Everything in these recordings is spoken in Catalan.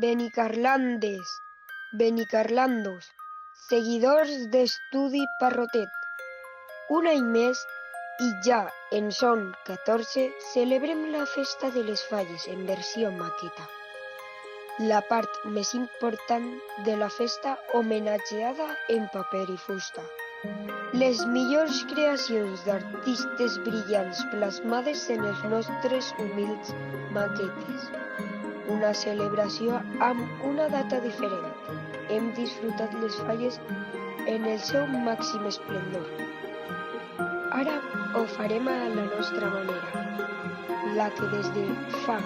Benicarlandes, benicarlandos, seguidors d'Estudi Parrotet. Un any més i ja en són 14 celebrem la Festa de les Falles en versió maqueta. La part més important de la festa homenatjada en paper i fusta. Les millors creacions d'artistes brillants plasmades en els nostres humils maquetes. Una celebració amb una data diferent. Hem disfrutat les falles en el seu màxim esplendor. Ara ho farem a la nostra manera, la que des de fa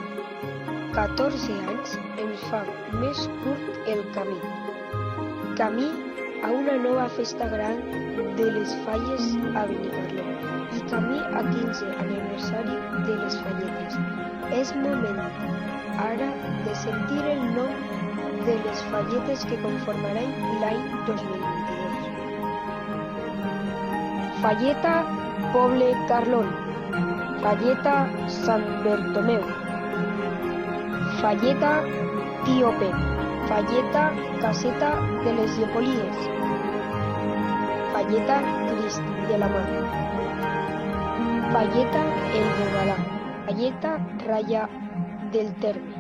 14 anys ens fa més curt el camí. Camí a una nova festa gran de les falles a Benicarló i camí a 15 aniversari de les falletes. És moment ara de sentir el nom de les falletes que conformaran l'any 2022. Falleta Poble Carlón, Falleta Sant Bertomeu, Falleta Tío Pep, Falleta Caseta de les Llepolies, Falleta Crist de la Mar, Falleta El Regalà, Falleta Raya del Terme,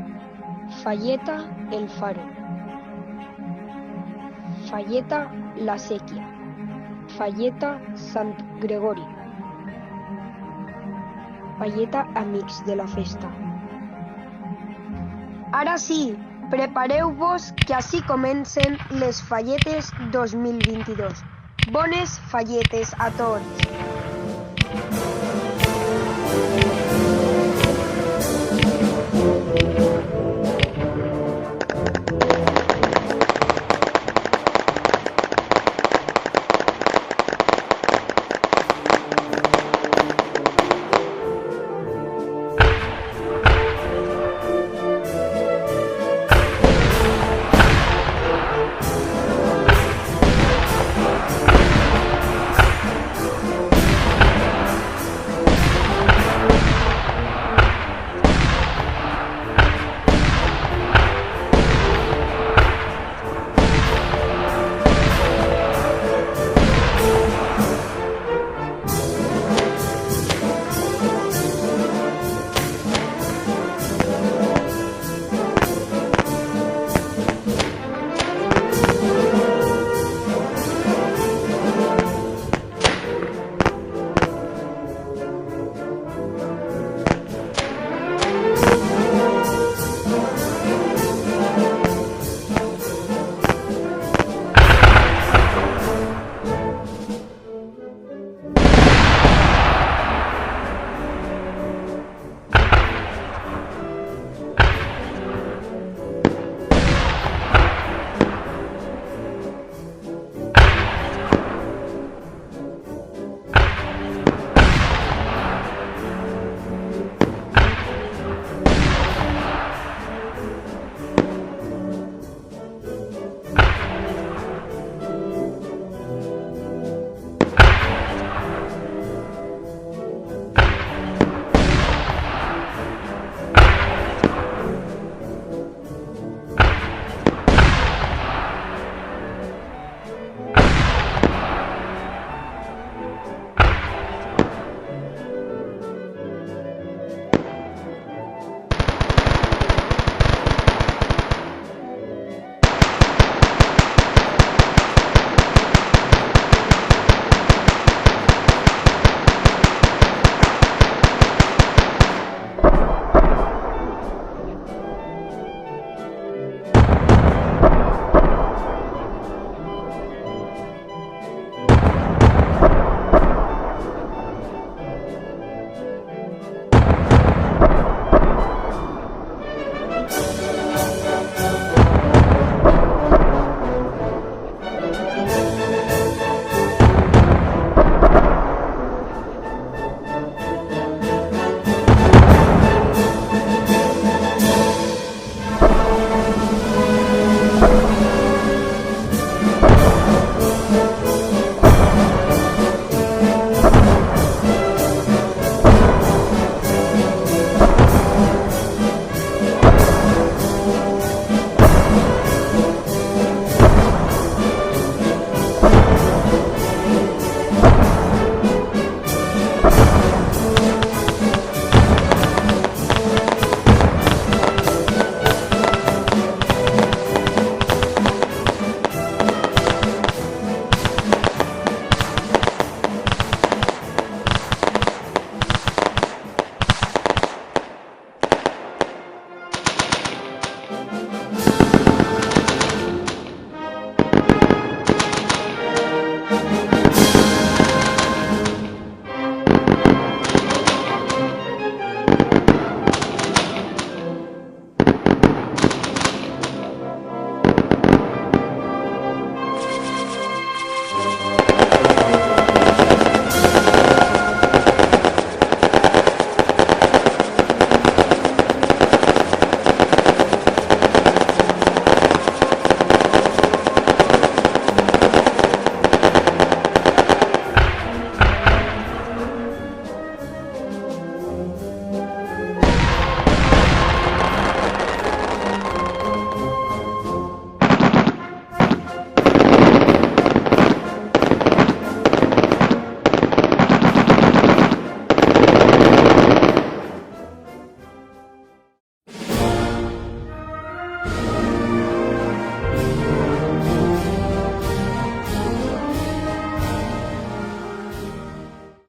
Falleta El Faro, Falleta La Sèquia, Falleta Sant Gregori, Falleta Amics de la Festa. Ara sí, prepareu-vos que així comencen les falletes 2022. Bones falletes a tots!